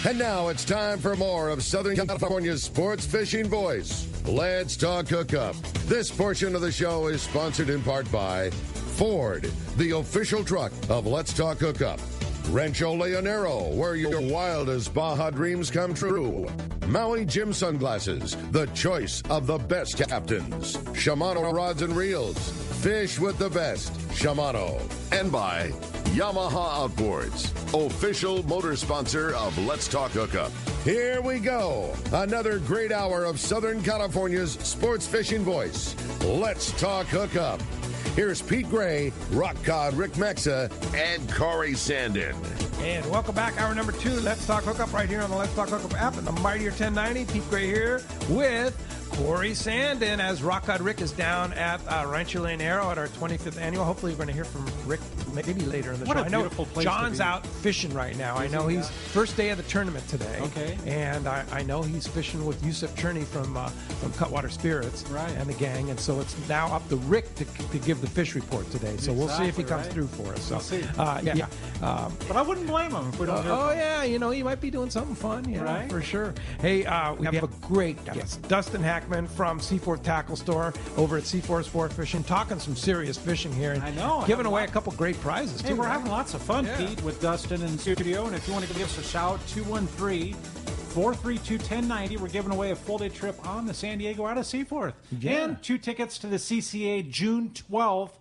And now it's time for more of Southern California's sports fishing voice. Let's talk hookup. This portion of the show is sponsored in part by Ford, the official truck of Let's Talk Hookup. Rancho Leonero, where your wildest Baja dreams come true. Maui Jim Sunglasses, the choice of the best captains. Shimano Rods and Reels, fish with the best. Shimano. And by Yamaha Outboards, official motor sponsor of Let's Talk Hookup. Here we go. Another great hour of Southern California's sports fishing voice. Let's Talk Hookup. Here's Pete Gray, Rock Cod Rick Mexa, and Corey Sandin. And welcome back, hour number 2. Let's Talk Hookup right here on the Let's Talk Hookup app and the Mightier 1090. Pete Gray here with Corey Sandin as Rock God Rick is down at Rancho Leonero at our 25th annual. Hopefully, we're going to hear from Rick maybe later in the show. What a beautiful place John's to be. out fishing right now. I know he's first day of the tournament today. Okay. And I know he's fishing with Yusuf Cherney from Cutwater Spirits and the gang. And so it's now up to Rick to give the fish report today. So we'll see if he comes through for us. So, we'll see. But I wouldn't blame him if we don't hear from him. Yeah, he might be doing something fun, right? For sure. Hey, we have a great guest, Dustin Hackman from Seaforth Tackle Store over at Seaforth Sport Fishing, talking some serious fishing here. And I know. Giving away a couple great prizes, Hey, too. we're having lots of fun, Pete, with Dustin in the studio. And if you want to give us a shout, 213-432-1090. We're giving away a full-day trip on the San Diego out of Seaforth. Yeah. And 2 tickets to the CCA June 12th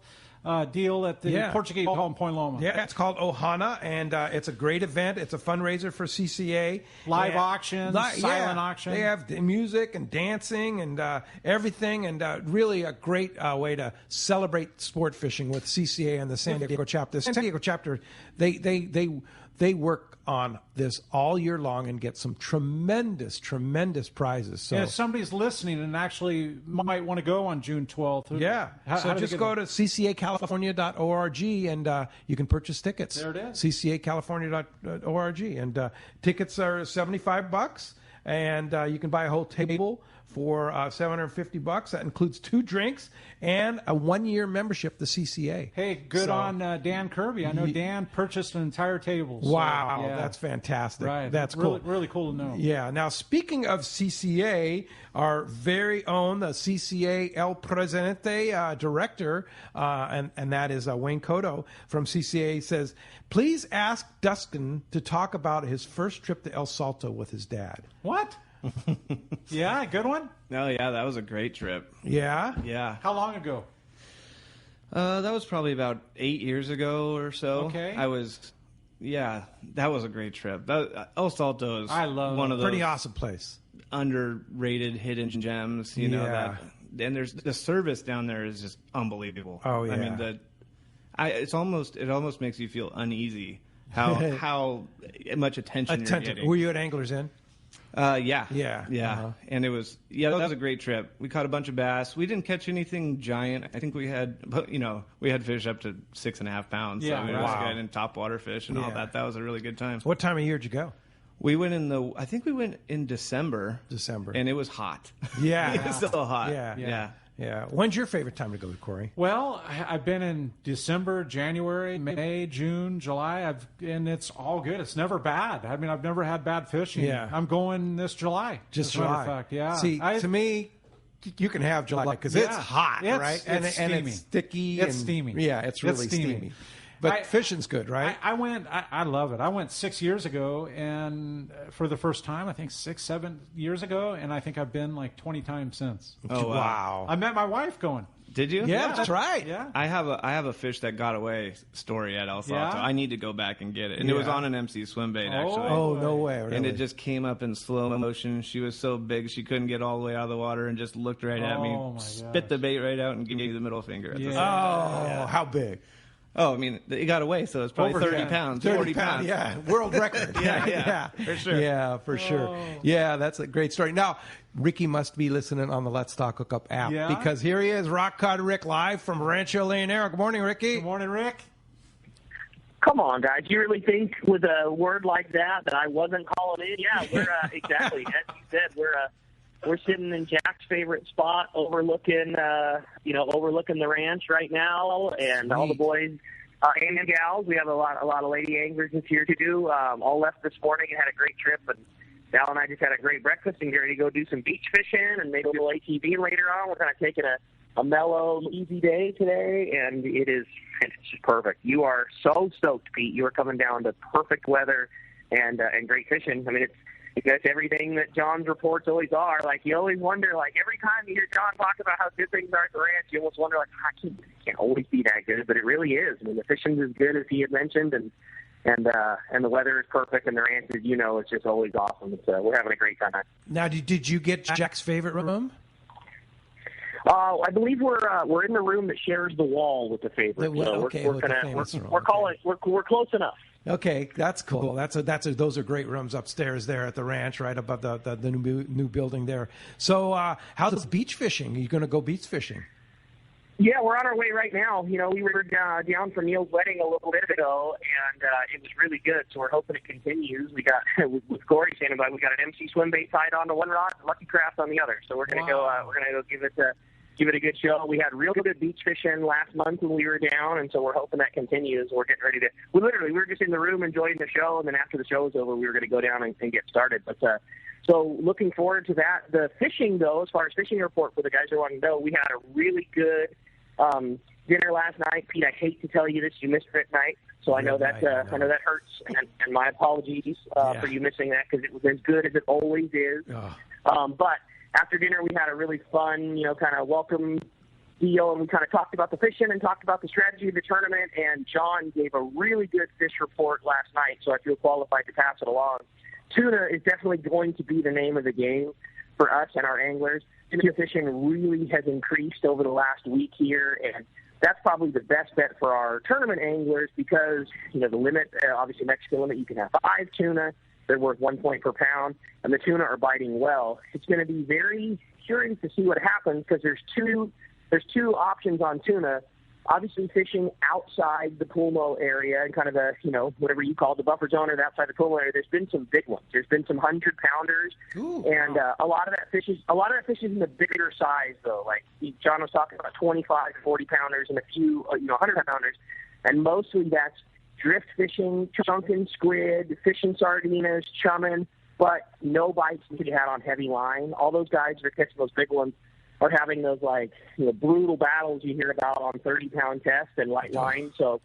deal at the Portuguese Hall in Point Loma. Yeah, it's called Ohana, and it's a great event. It's a fundraiser for CCA. Live auction, silent auction. They have music and dancing and everything, and really a great way to celebrate sport fishing with CCA and the San Diego chapter. The San Diego chapter, they work on this all year long and get some tremendous prizes. So if somebody's listening and actually might want to go on June 12th. So just go to ccacalifornia.org and you can purchase tickets. There it is. ccacalifornia.org. And tickets are $75, and you can buy a whole table for $750. That includes 2 drinks and a 1-year membership to CCA. Hey, good on Dan Kirby. I know Dan purchased an entire table. So, wow, that's fantastic. Right. That's cool. Really cool to know. Yeah. Now, speaking of CCA, our very own the CCA El Presidente director, and that is Wayne Cotto from CCA, says, please ask Dustin to talk about his first trip to El Salto with his dad. What? Yeah, good one? Oh, yeah, that was a great trip. Yeah? Yeah. How long ago? That was probably about 8 years ago or so. Okay. That was a great trip. El Salto is one of those pretty awesome place. Underrated hidden gems, you know that. And there's the service down there is just unbelievable. Oh, yeah. I mean, it almost makes you feel uneasy how much attention you're getting. Were you at Anglers Inn? Yeah. Uh-huh. And it was, that was a great trip. We caught a bunch of bass. We didn't catch anything giant. I think we had fish up to 6.5 pounds. Yeah, so it was good, and topwater fish and all that. That was a really good time. What time of year did you go? We went I think we went in December. And it was hot. Yeah. It was still hot. Yeah. When's your favorite time to go, Corey? Well, I've been in December, January, May, June, July, and it's all good. It's never bad. I mean, I've never had bad fishing. Yeah. I'm going this July. Just as a matter July. of fact. Yeah. See, to me, you can have July because it's hot, right? And it's sticky. It's steamy. Yeah, it's really steamy. But fishing's good, right? I love it. I went 6 years ago, and for the first time, I think 6-7 years ago, and I think I've been like 20 times since. Oh, wow. I met my wife going. Did you? Yeah, that's right. Yeah. I have a fish that got away story at El Salto. Yeah? I need to go back and get it. And it was on an MC swim bait, actually. Oh, no way. Really? And it just came up in slow motion. She was so big she couldn't get all the way out of the water and just looked right at me, spit the bait right out, and gave me the middle finger. How big? Oh, I mean, it got away, so it's probably 30 pounds, 40 pounds. Yeah, world record. Yeah, for sure. Yeah, for sure. Yeah, that's a great story. Now, Ricky must be listening on the Let's Talk Hookup app because here he is, Rock Cod Rick, live from Rancho Leonero. Good morning, Ricky. Good morning, Rick. Come on, guys. You really think with a word like that I wasn't calling in? Yeah, we're exactly. As you said, we're sitting in Jack's favorite spot overlooking the ranch right now, and all the boys And gals. We have a lot of lady anglers this year too. All left this morning and had a great trip. And Val and I just had a great breakfast and get ready to go do some beach fishing and maybe a little ATV later on. We're kind of taking a mellow, easy day today, and it's just perfect. You are so stoked, Pete. You are coming down to perfect weather and great fishing. I mean, it's everything that John's reports always are. Like, you always wonder, like, every time you hear John talk about how good things are at the ranch, you almost wonder, like, it can't always be that good, but it really is. I mean, the fishing's as good as he had mentioned, and the weather is perfect, and the ranch, as you know, is just always awesome. We're having a great time. Now, did you get Jack's favorite room? I believe we're in the room that shares the wall with the favorite. We're close enough. Okay, that's cool. Those are great rooms upstairs there at the ranch, right above the new building there. So, how's beach fishing? Are you going to go beach fishing? Yeah, we're on our way right now. You know, we were down for Neil's wedding a little bit ago, and it was really good. So we're hoping it continues. We got with Corey standing by. We got an MC swim bait tied onto one rod, Lucky Craft on the other. So we're gonna go. We're gonna go give it a good show. We had real good beach fishing last month when we were down, and so we're hoping that continues. We're getting ready to. We were just in the room enjoying the show, and then after the show was over, we were going to go down and get started. But so looking forward to that. The fishing, though, as far as fishing report for the guys who want to know, we had a really good dinner last night. Pete, I hate to tell you this, you missed it at night, so I know that hurts, and my apologies for you missing that because it was as good as it always is. But after dinner, we had a really fun, kind of welcome deal, and we kind of talked about the fishing and talked about the strategy of the tournament, and John gave a really good fish report last night, so I feel qualified to pass it along. Tuna is definitely going to be the name of the game for us and our anglers. Tuna fishing really has increased over the last week here, and that's probably the best bet for our tournament anglers because, the limit, obviously Mexican limit, you can have 5 tuna. They're worth 1 point per pound, and the tuna are biting well. It's going to be very curious to see what happens because there's two options on tuna. Obviously, fishing outside the Pulmo area and kind of the, whatever you call the buffer zone or the outside the Pulmo area, there's been some big ones. There's been some 100-pounders, and a lot of that fish is in the bigger size, though. Like John was talking about 25 to 40-pounders and a few, 100-pounders, and mostly that's drift fishing, chunking squid, fishing sardinas, chumming, but no bites to be had on heavy line. All those guys that are catching those big ones are having those brutal battles you hear about on 30-pound tests and light line. So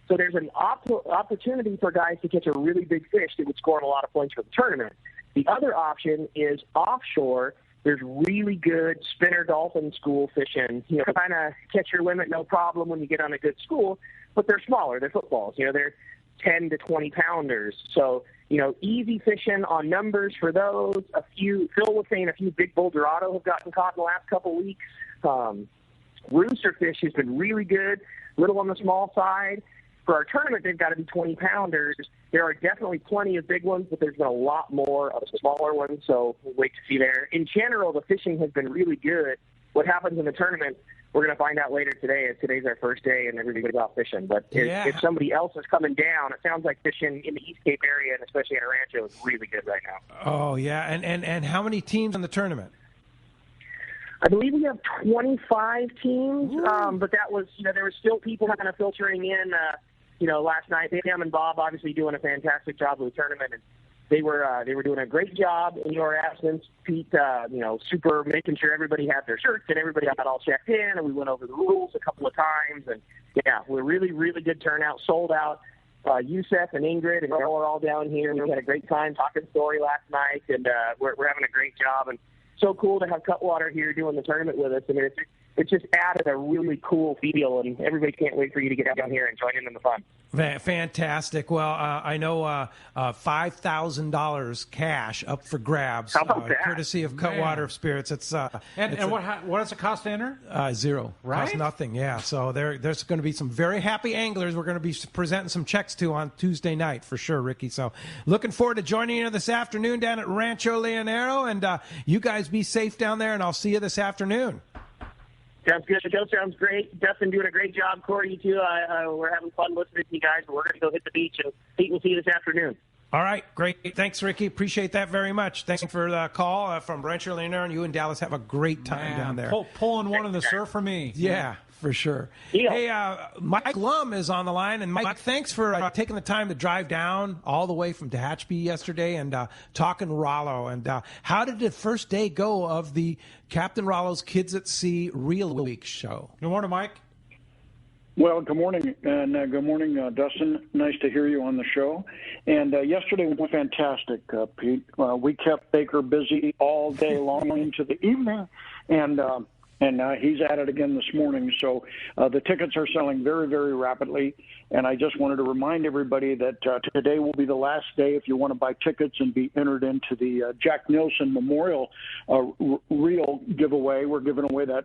there's an opportunity for guys to catch a really big fish that would score a lot of points for the tournament. The other option is offshore. There's really good spinner dolphin school fishing. Kind of catch your limit, no problem when you get on a good school, but they're smaller. They're footballs. They're 10 to 20 pounders. So, easy fishing on numbers for those. Phil was saying a few big bull dorado have gotten caught in the last couple of weeks. Rooster fish has been really good, little on the small side. For our tournament, they've got to be 20 pounders. There are definitely plenty of big ones, but there's been a lot more of the smaller ones, so we'll wait to see there. In general, the fishing has been really good. What happens in the tournament, we're going to find out later today, as today's our first day and everybody's out fishing. But if somebody else is coming down, it sounds like fishing in the East Cape area, and especially at Rancho, is really good right now. Oh, yeah. And how many teams in the tournament? I believe we have 25 teams, but that was, there were still people kind of filtering in, last night. Pam and Bob obviously doing a fantastic job of the tournament, and they were doing a great job in your absence, Pete. Super making sure everybody had their shirts and everybody got all checked in, and we went over the rules a couple of times, and we're really, really good turnout, sold out. Yusef and Ingrid and Earl are all down here, and we had a great time talking story last night, and we're having a great job, and so cool to have Cutwater here doing the tournament with us. I mean, it's just added a really cool feel, and everybody can't wait for you to get down here and join in the fun. Fantastic. Well, I know $5,000 cash up for grabs, How about that? courtesy of Cutwater Spirits. It's what does it cost to enter? Zero. Right? Costs nothing. Yeah. So there's going to be some very happy anglers we're going to be presenting some checks to on Tuesday night for sure, Ricky. So looking forward to joining you this afternoon down at Rancho Leonero, and you guys be safe down there, and I'll see you this afternoon. Sounds good. The show sounds great. Dustin doing a great job. Corey, you too. We're having fun listening to you guys, but we're going to go hit the beach, and Pete, we'll see you this afternoon. All right, great. Thanks, Ricky. Appreciate that very much. Thanks for the call from Rancho Leonero, and you and Dallas have a great time down there. Pulling one in the surf for me. Yeah, for sure. Deal. Hey, Mike Lum is on the line, and Mike, thanks for taking the time to drive down all the way from Tehachapi yesterday and talking Rollo. And how did the first day go of the Captain Rollo's Kids at Sea Reel Week show? Good morning, Mike. Well, good morning, and good morning, Dustin. Nice to hear you on the show. And yesterday went fantastic, Pete. We kept Baker busy all day long into the evening, and he's at it again this morning. So the tickets are selling very, very rapidly, and I just wanted to remind everybody that today will be the last day if you want to buy tickets and be entered into the Jack Nielsen Memorial Reel giveaway. We're giving away that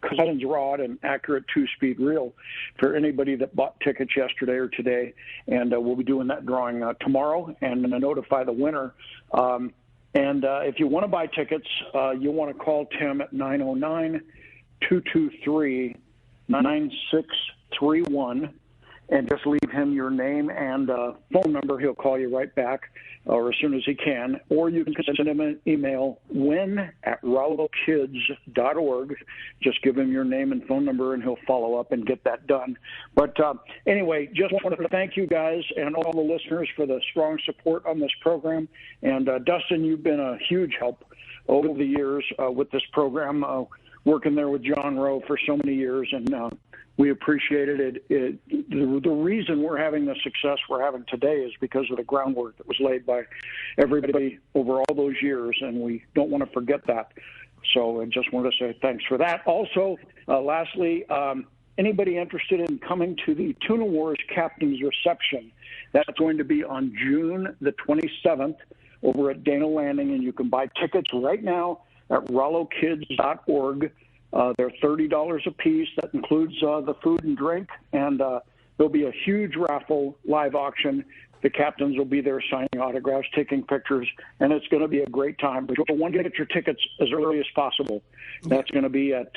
Cousins rod and accurate 2-speed reel for anybody that bought tickets yesterday or today, and we'll be doing that drawing tomorrow and notify the winner. And if you want to buy tickets, you want to call Tim at 909-223-9631 and just leave him your name and phone number. He'll call you right back or as soon as he can. Or you can send him an email, win@rallokids.org. Just give him your name and phone number, and he'll follow up and get that done. But anyway, just wanted to thank you guys and all the listeners for the strong support on this program. And Dustin, you've been a huge help over the years with this program, working there with John Rowe for so many years, and we appreciated it. The reason we're having the success we're having today is because of the groundwork that was laid by everybody over all those years, and we don't want to forget that. So I just want to say thanks for that. Also, lastly, anybody interested in coming to the Tuna Wars Captain's Reception, that's going to be on June the 27th over at Dana Landing, and you can buy tickets right now at rallokids.org. They're $30 a piece. That includes the food and drink, and there'll be a huge raffle live auction. The captains will be there signing autographs, taking pictures, and it's going to be a great time. But you'll want to get your tickets as early as possible. That's going to be at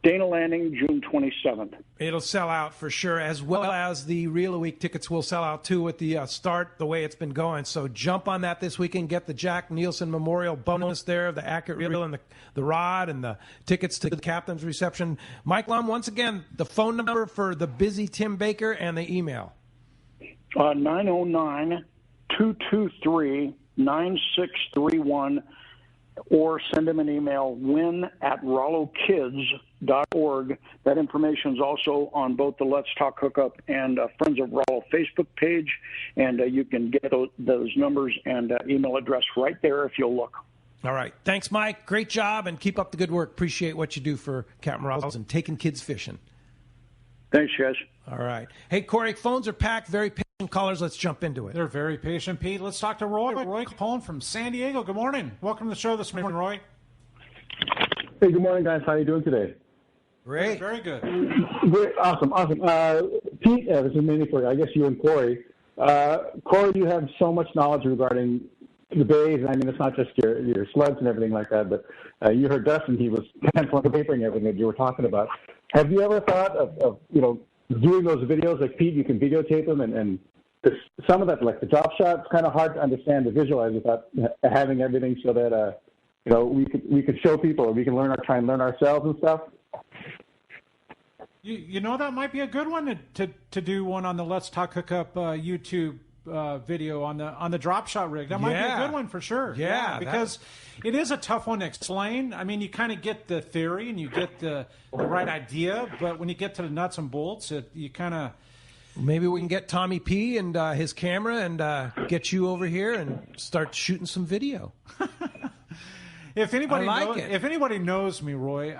Dana Landing, June 27th. It'll sell out for sure, as well as the Reel a Week tickets will sell out too with the start, the way it's been going. So jump on that this weekend. Get the Jack Nielsen Memorial bonus there, the accurate reel and the rod, and the tickets to the captain's reception. Mike Lum, once again, the phone number for the busy Tim Baker and the email. 909-223-9631. Or send him an email, win@rallokids.org. That information is also on both the Let's Talk Hookup and Friends of Rollo Facebook page, and you can get those numbers and email address right there if you'll look. All right. Thanks, Mike. Great job, and keep up the good work. Appreciate what you do for Captain Rollo's and taking kids fishing. Thanks, guys. All right. Hey, Corey, phones are packed. Very patient callers. Let's jump into it. They're very patient, Pete. Let's talk to Roy. Roy calling from San Diego. Good morning. Welcome to the show this morning, Roy. Hey, good morning, guys. How are you doing today? Great. Very good. Great. Awesome. Pete, this is mainly for, I guess, you and Corey. Corey, you have so much knowledge regarding the bays. I mean, it's not just your sleds and everything like that, but you heard Dustin. He was penciling and papering everything that you were talking about. Have you ever thought of doing those videos like Pete? You can videotape them, and some of that, like the drop shot, it's kind of hard to understand to visualize without having everything so that we could show people, or we can try and learn ourselves and stuff. You know, that might be a good one to do one on the Let's Talk Hookup YouTube video on the drop shot rig. That might be a good one for sure. Yeah, because it is a tough one to explain. I mean, you kind of get the theory and you get the right idea, but when you get to the nuts and bolts, you kind of... Maybe we can get Tommy P and his camera and get you over here and start shooting some video. If anybody knows me, Roy,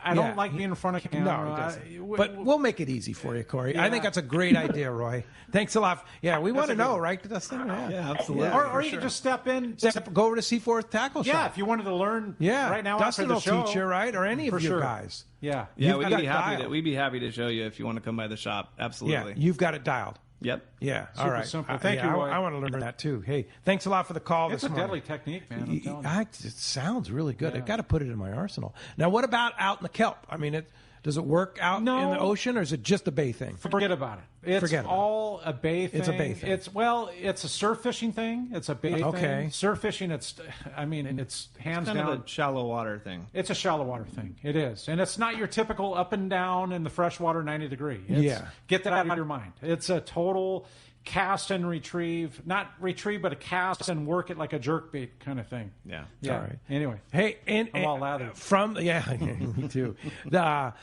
I don't like being in front of camera. No, he doesn't. But we'll make it easy for you, Corey. Yeah. I think that's a great idea,Ry. Thanks a lot. Yeah, we want to know, right, Dustin? Yeah, absolutely. Yeah, or you can just step in. Go over to Seaforth Tackle Shop. Yeah, if you wanted to learn right now Dustin after the will show. teach you, right? Or any of you guys. Yeah. Yeah, we'd be happy to show you if you want to come by the shop. Absolutely. Yeah, you've got it dialed. Yep. Yeah. Super all right. Simple. Thank you, Roy. I want to learn that too. Hey, thanks a lot for the call. It's this morning. Deadly technique, man. I'm telling you. It sounds really good. I've got to put it in my arsenal. Now, what about out in the kelp? I mean, Does it work out in No. the ocean, or is it just a bay thing? Forget about it. It's all a bay thing. It's a bay thing. It's a surf fishing thing. It's a bay thing. Surf fishing, it's hands kind down of a shallow water thing. It's a shallow water thing. It is. And it's not your typical up and down in the freshwater 90 degree. Get that out of your mind. It's a total cast and retrieve, not retrieve, but a cast and work it like a jerk bait kind of thing. Yeah. Yeah. All right. Anyway. Hey, I'm all lathered. Me too. The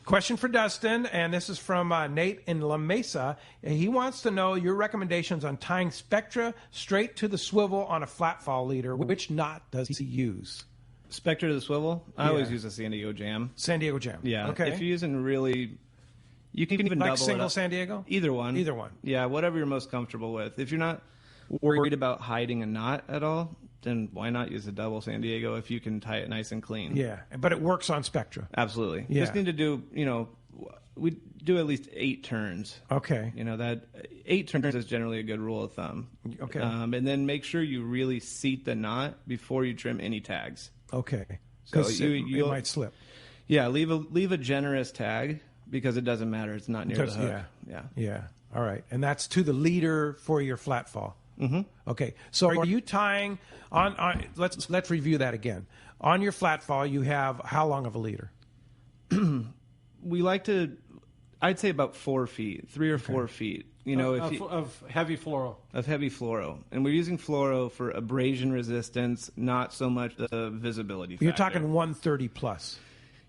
question for Dustin, and this is from Nate in La Mesa. He wants to know your recommendations on tying Spectra straight to the swivel on a flat fall leader. Which knot does he use? Spectre to the swivel. I always use a San Diego Jam. San Diego Jam. Yeah. Okay. If you're using really, you can even like double single it up. San Diego? Either one. Either one. Yeah, whatever you're most comfortable with. If you're not worried about hiding a knot at all, then why not use a double San Diego if you can tie it nice and clean? Yeah, but it works on Spectra. Absolutely. Yeah. Just need to do, we do at least 8 turns. Okay. That 8 turns is generally a good rule of thumb. Okay. And then make sure you really seat the knot before you trim any tags. Okay. So Because it might slip. Yeah, leave a generous tag because it doesn't matter. It's not near the hook. Yeah. All right. And that's to the leader for your flat fall. Mm-hmm. Okay. So are you tying on let's review that again. On your flat fall, you have how long of a leader? We like to, I'd say about 4 feet, 3 or 4 feet. Of heavy fluoro. Of heavy fluoro. And we're using fluoro for abrasion resistance, not so much the visibility factor. You're talking 130 plus.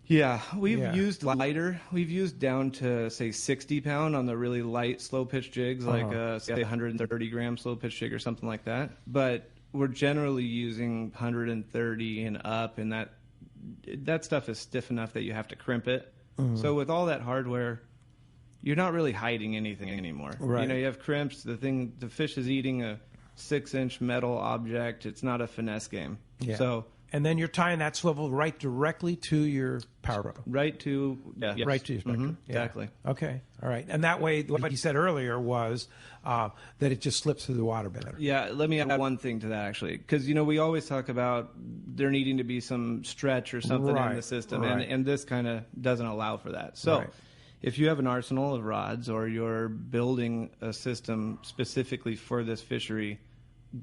Yeah, we've used lighter. We've used down to, say, 60 pound on the really light slow pitch jigs, like say 130 gram slow pitch jig or something like that. But we're generally using 130 and up, and that stuff is stiff enough that you have to crimp it. Mm-hmm. So with all that hardware, you're not really hiding anything anymore. Right. You have crimps. The fish is eating a 6-inch metal object. It's not a finesse game. Yeah. So. And then you're tying that swivel right directly to your power boat. Right to your Spectra. Mm-hmm. Exactly. Yeah. Okay. All right. And that way, what he said earlier was that it just slips through the water better. Yeah. Let me add one thing to that, actually. Because, we always talk about there needing to be some stretch or something in the system. Right. And this kind of doesn't allow for that. So if you have an arsenal of rods or you're building a system specifically for this fishery,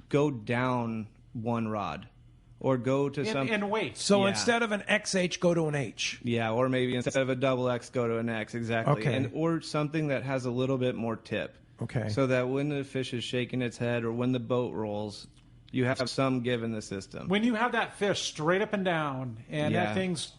go down one rod. Or go to some... And wait. So instead of an XH, go to an H. Yeah, or maybe instead of a double X, go to an X. Exactly. Okay. Or something that has a little bit more tip. Okay. So that when the fish is shaking its head or when the boat rolls, you have some give in the system. When you have that fish straight up and down and that thing's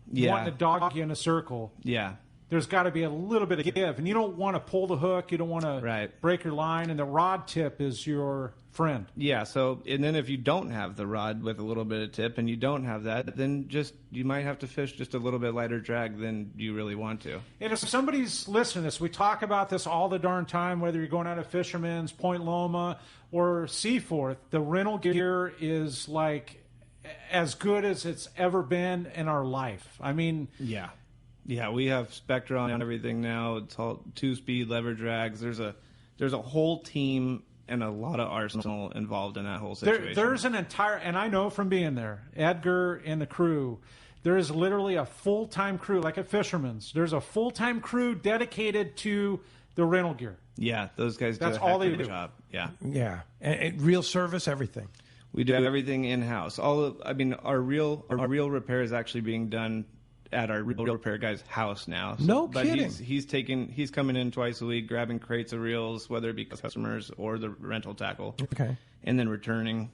wanting to dog you in a circle... Yeah. There's got to be a little bit of give. And you don't want to pull the hook. You don't want to break your line. And the rod tip is your friend. Yeah. So, and then if you don't have the rod with a little bit of tip and you don't have that, then you might have to fish just a little bit lighter drag than you really want to. And if somebody's listening to this, we talk about this all the darn time, whether you're going out of Fisherman's, Point Loma, or Seaforth, the rental gear is like as good as it's ever been in our life. I mean... Yeah, we have Spectra on everything now. It's all 2-speed lever drags. There's a whole team and a lot of arsenal involved in that whole situation. There's an entire, and I know from being there, Edgar and the crew, there is literally a full-time crew, like at Fisherman's. There's a full-time crew dedicated to the rental gear. Yeah, those guys do a heck of a job. Yeah. Yeah, and real service, everything. We do everything in-house. Our real repair is actually being done at our real repair guy's house now. But kidding. He's coming in twice a week, grabbing crates of reels, whether it be customers or the rental tackle. Okay. And then returning,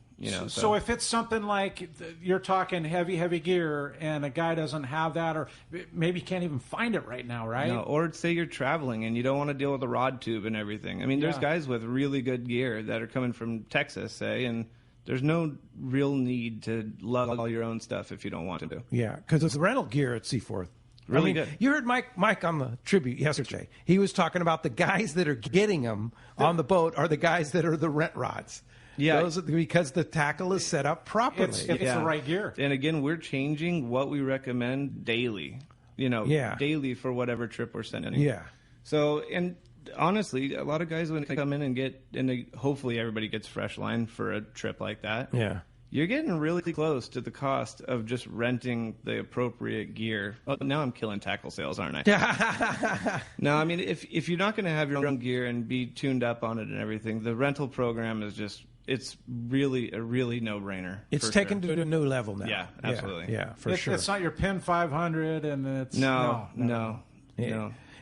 So if it's something like you're talking heavy gear and a guy doesn't have that, or maybe can't even find it right now, right? No, or say you're traveling and you don't want to deal with a rod tube and everything. I mean, there's guys with really good gear that are coming from Texas, say, and there's no real need to lug all your own stuff if you don't want to. Yeah, because it's the rental gear at Seaforth. Really good. You heard Mike on the tribute yesterday. He was talking about the guys that are getting them on the boat are the guys that are the rent rods. Yeah. Those are because the tackle is set up properly. It's the right gear. And again, we're changing what we recommend daily. Daily for whatever trip we're sending. Yeah. So, and honestly, a lot of guys when they come in and hopefully everybody gets fresh line for a trip like that. Yeah. you're getting really close to the cost of just renting the appropriate gear. Oh, now I'm killing tackle sales, aren't I? No, I mean, if you're not going to have your own gear and be tuned up on it and everything, the rental program is just, it's really a really no-brainer. It's taken to a new level now. Yeah, absolutely. Yeah, for sure. It's not your PIN 500, and it's no.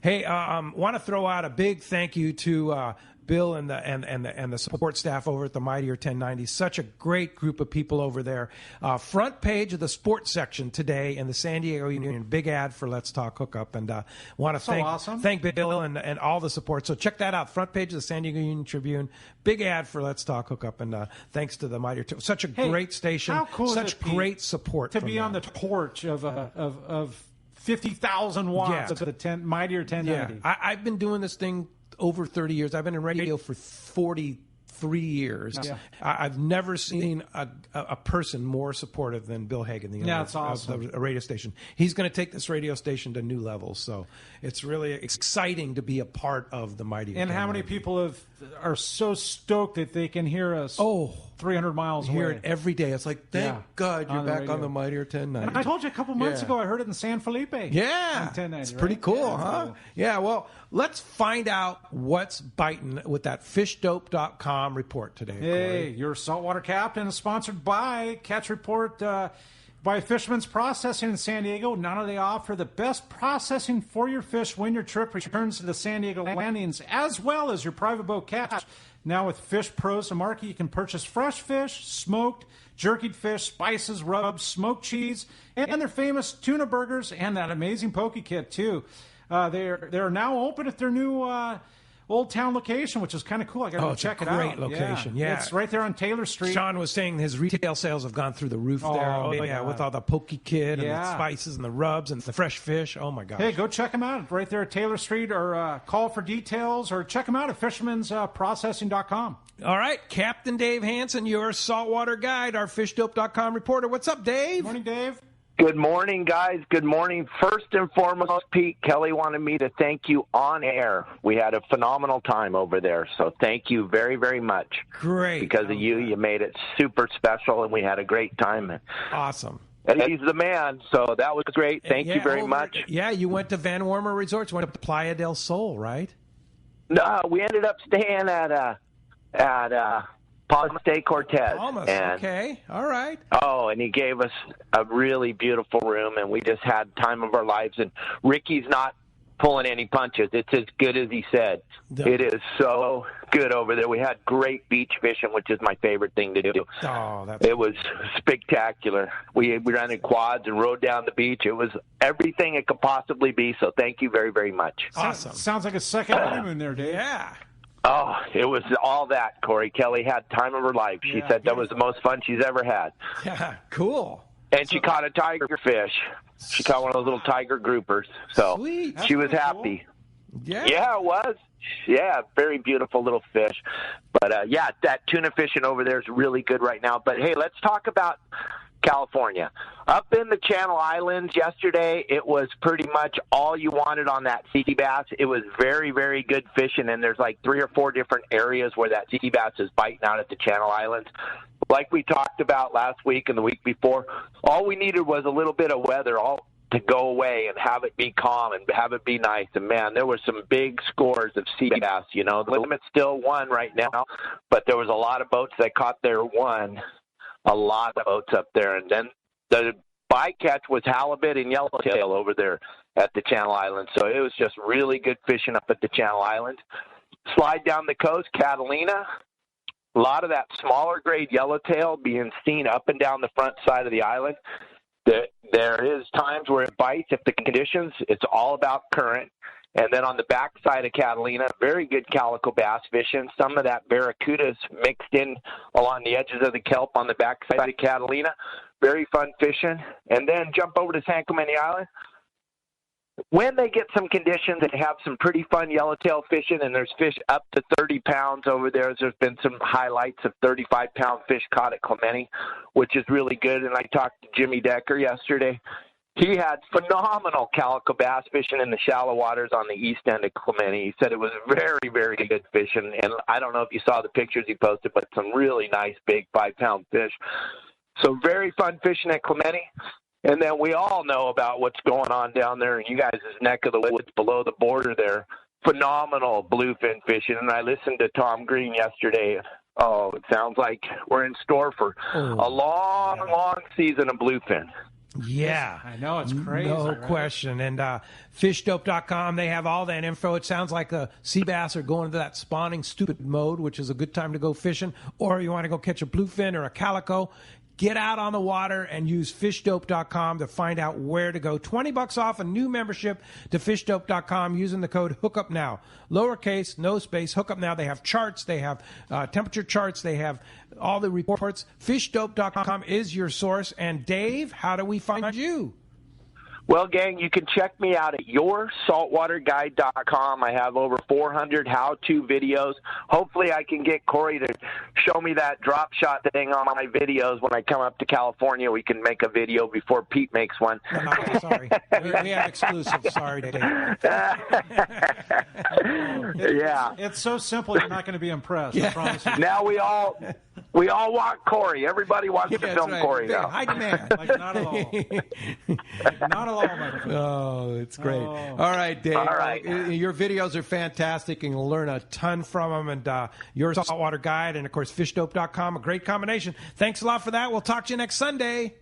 Hey, want to throw out a big thank you to Bill and the support staff over at the Mightier 1090. Such a great group of people over there. Front page of the sports section today in the San Diego Union. Big ad for Let's Talk Hookup, and want to thank Bill and all the support. So check that out. Front page of the San Diego Union Tribune. Big ad for Let's Talk Hookup, and thanks to the Mightier. Such a great station. How cool Such is it, great support to be on the torch of 50,000 watts of the Mightier 1090. Yeah, I've been doing this thing over 30 years. I've been in radio for 43 years. Yeah. I've never seen a person more supportive than Bill Hagan, the owner of the radio station. He's going to take this radio station to new levels. So it's really exciting to be a part of the Mighty. And how many people are so stoked that they can hear us 300 miles away? Hear it every day. It's like, thank God you're back on the Mightier 1090. And I told you a couple months ago I heard it in San Felipe. Yeah. 1090, it's pretty cool, huh? Cool. Yeah, well, let's find out what's biting with that fishdope.com report today. Hey, Corey. your saltwater captain is sponsored by Catch Report by Fisherman's Processing in San Diego. Not only they offer the best processing for your fish when your trip returns to the San Diego landings, as well as your private boat catch. Now with Fish Pros, a market you can purchase fresh fish, smoked, jerkied fish, spices, rubs, smoked cheese, and their famous tuna burgers, and that amazing poke kit too. They're now open at their new Old Town location, which is kind of cool. I got to go check it out. Great location, yeah. It's right there on Taylor Street. Sean was saying his retail sales have gone through the roof there. Oh, yeah, with all the poke kit and the spices and the rubs and the fresh fish. Oh, my gosh. Hey, go check them out right there at Taylor Street, or call for details, or check them out at fishermansprocessing.com. All right, Captain Dave Hansen, your saltwater guide, our fishdope.com reporter. What's up, Dave? Morning, Dave. Good morning, guys. Good morning. First and foremost, Pete, Kelly wanted me to thank you on air. We had a phenomenal time over there, so thank you very, very much. Great. Because of you made it super special, and we had a great time. Awesome. And he's the man, so that was great. Thank you very much. Yeah, you went to Van Wormer Resorts, went to Playa del Sol, right? No, we ended up staying at Palmas de Cortez. Palmas, okay. All right. Oh, and he gave us a really beautiful room, and we just had time of our lives. And Ricky's not pulling any punches. It's as good as he said. It is so good over there. We had great beach fishing, which is my favorite thing to do. It was spectacular. We rented quads and rode down the beach. It was everything it could possibly be, so thank you very, very much. Awesome. Sounds like a second honeymoon there, Dave. Yeah. Oh, it was all that, Corey. Kelly had time of her life. She said that was the most fun she's ever had. Yeah, cool. And she caught a tiger fish. She caught one of those little tiger groupers. So Sweet. She was happy. Cool. Yeah. Yeah, it was. Yeah, very beautiful little fish. But, that tuna fishing over there is really good right now. But, hey, let's talk about California. Up in the Channel Islands yesterday, it was pretty much all you wanted on that sea bass. It was very, very good fishing, and there's like 3 or 4 different areas where that sea bass is biting out at the Channel Islands. Like we talked about last week and the week before, all we needed was a little bit of weather to go away and have it be calm and have it be nice. And, man, there were some big scores of sea bass. You know, the limit's still 1 right now, but there was a lot of boats that caught their 1. A lot of boats up there. And then the bycatch was halibut and yellowtail over there at the Channel Islands. So it was just really good fishing up at the Channel Islands. Slide down the coast, Catalina. A lot of that smaller grade yellowtail being seen up and down the front side of the island. There is times where it bites if the conditions, it's all about current. And then on the back side of Catalina, very good calico bass fishing. Some of that barracudas mixed in along the edges of the kelp on the back side of Catalina. Very fun fishing. And then jump over to San Clemente Island. When they get some conditions and have some pretty fun yellowtail fishing, and there's fish up to 30 pounds over there. There's been some highlights of 35-pound fish caught at Clemente, which is really good. And I talked to Jimmy Decker yesterday. He had phenomenal calico bass fishing in the shallow waters on the east end of Clemente. He said it was very, very good fishing. And I don't know if you saw the pictures he posted, but some really nice big 5-pound fish. So very fun fishing at Clemente. And then we all know about what's going on down there in you guys' neck of the woods below the border there. Phenomenal bluefin fishing. And I listened to Tom Green yesterday. Oh, it sounds like we're in store for a long season of bluefin. Yeah. I know, it's crazy. No right? question. And fishdope.com, they have all that info. It sounds like the sea bass are going into that spawning stupid mode, which is a good time to go fishing. Or you want to go catch a bluefin or a calico. Get out on the water and use fishdope.com to find out where to go. $20 off a new membership to fishdope.com using the code Hookup Now. Lowercase, no space, Hookup Now. They have charts. They have temperature charts. They have all the reports. Fishdope.com is your source. And Dave, how do we find you? Well, gang, you can check me out at yoursaltwaterguide.com. I have over 400 how-to videos. Hopefully I can get Corey to show me that drop shot thing on my videos. When I come up to California, we can make a video before Pete makes one. No, sorry. We have exclusive. Sorry, Dave. Yeah. It's so simple, you're not going to be impressed. I promise you. Now we all want Corey. Everybody wants to film Corey now. High demand. Like, not at all. Not at all, my friend. Oh, it's great. All right, Dave. All right. Your videos are fantastic, and you'll learn a ton from them. And your saltwater guide, and of course, fishdope.com, a great combination. Thanks a lot for that. We'll talk to you next Sunday.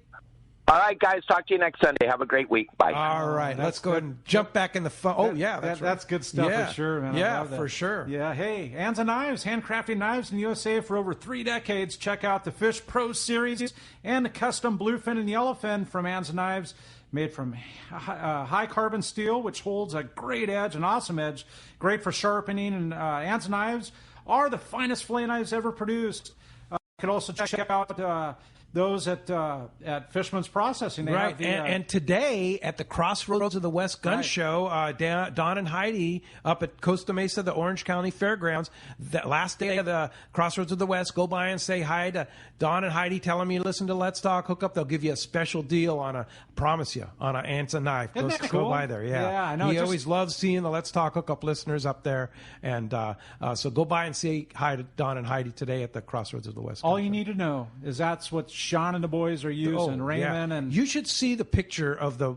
All right, guys. Talk to you next Sunday. Have a great week. Bye. All right. Let's go ahead and jump back in the phone. Oh, yeah. That's good stuff Yeah. for sure, man. I Yeah, love that. for sure. Yeah. Hey, Anza Knives, handcrafted knives in the USA for over 3 decades. Check out the Fish Pro Series and the custom bluefin and yellowfin from Anza Knives, made from high carbon steel, which holds a great edge, an awesome edge, great for sharpening. And Anza Knives are the finest fillet knives ever produced. You can also check out those at Fishman's Processing. They Right, have and today at the Crossroads of the West Gun Show, Don and Heidi up at Costa Mesa, the Orange County Fairgrounds, that last day of the Crossroads of the West, go by and say hi to Don and Heidi. Tell them you listen to Let's Talk Hookup. They'll give you a special deal on an Anza knife. Isn't that cool? Go by there, Yeah, I know. He always loves seeing the Let's Talk Hookup listeners up there, and so go by and say hi to Don and Heidi today at the Crossroads of the West. all you need to know is that's what Sean and the boys are using. Raymond and you should see the picture of the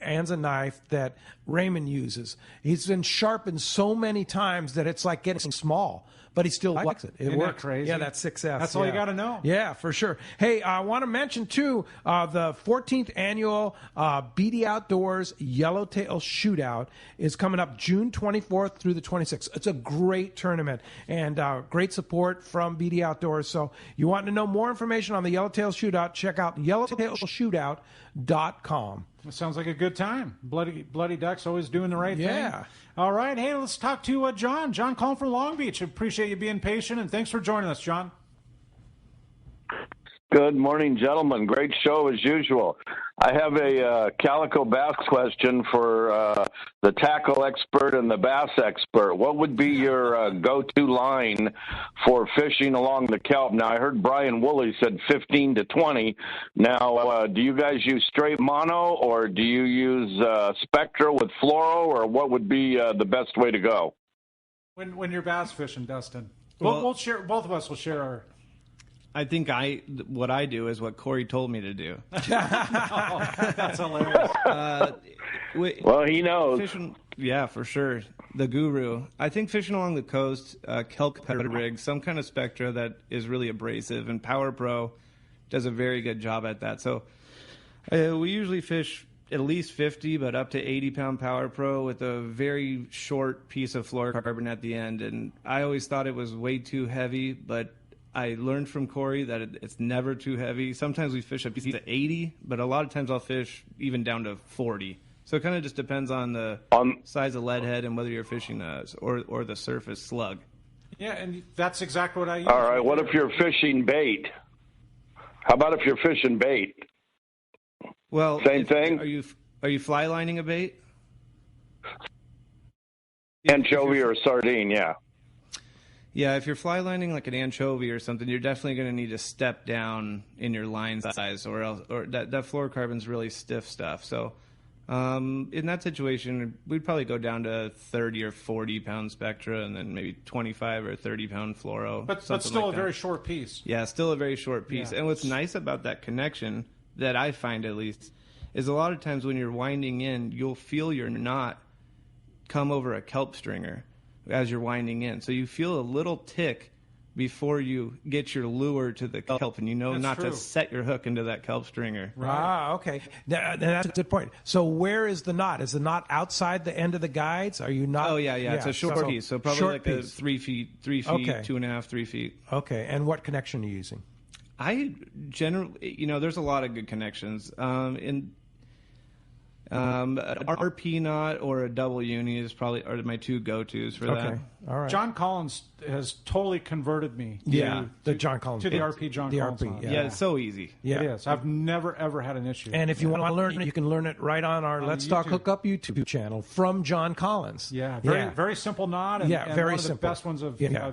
Anza knife that Raymond uses. He's been sharpened so many times that it's like getting small, but he still likes it. It Isn't that works. crazy? Yeah, that's 6S. That's all you got to know. Yeah, for sure. Hey, I want to mention too the 14th annual BD Outdoors Yellowtail Shootout is coming up June 24th through the 26th. It's a great tournament and great support from BD Outdoors. So you want to know more information on the Yellowtail Shootout? Check out yellowtailshootout.com. It sounds like a good time. Bloody Duck's always doing the right thing. Yeah. All right. Hey, let's talk to John. John calling from Long Beach. Appreciate you being patient, and thanks for joining us, John. Good morning, gentlemen. Great show as usual. I have a calico bass question for the tackle expert and the bass expert. What would be your go-to line for fishing along the kelp? Now, I heard Brian Woolley said 15 to 20. Now, do you guys use straight mono, or do you use Spectra with fluoro, or what would be the best way to go? When you're bass fishing, Dustin, Well- we'll share. Both of us will share our. I think what I do is what Corey told me to do. That's hilarious. Well, he knows. Fishing, yeah, for sure. The guru. I think fishing along the coast, kelp pepper rig, some kind of Spectra that is really abrasive, and Power Pro does a very good job at that. So we usually fish at least 50, but up to 80-pound Power Pro with a very short piece of fluorocarbon at the end. And I always thought it was way too heavy, but I learned from Corey that it's never too heavy. Sometimes we fish up to 80, but a lot of times I'll fish even down to 40. So it kind of just depends on the size of lead head and whether you're fishing or the surface slug. Yeah, and that's exactly what I use. All right, what if you're fishing bait? How about if you're fishing bait? Well, Same thing? Are you fly lining a bait? Anchovy or sardine, yeah. Yeah, if you're fly lining like an anchovy or something, you're definitely going to need to step down in your line size, or that fluorocarbon's really stiff stuff. So In that situation, we'd probably go down to 30 or 40 pound spectra, and then maybe 25 or 30 pound fluoro. But still a very short piece. Yeah, still a very short piece. Yeah. And what's nice about that connection, that I find at least, is a lot of times when you're winding in, you'll feel your knot come over a kelp stringer as you're winding in. So you feel a little tick before you get your lure to the kelp, and you know That's not true. to set your hook into that kelp stringer. Right. Ah, okay. That's a good point. So where is the knot? Is the knot outside the end of the guides? Are you not? Oh, yeah. It's a short piece. So probably like a 3 feet, Okay. 2.5, 3 feet. Okay. And what connection are you using? I generally, there's a lot of good connections. An RP knot or a double uni are my two go-tos for that. Okay. All right. John Collins has totally converted me. The John Collins. To the RP John Collins. RP, Yeah, it's so easy. Yeah. It is. I've never, ever had an issue. And if you want to learn it, you can learn it right on our Let's Talk Hookup YouTube channel from John Collins. Yeah, very simple knot. And, and very one of simple. the best ones I've had. Yeah.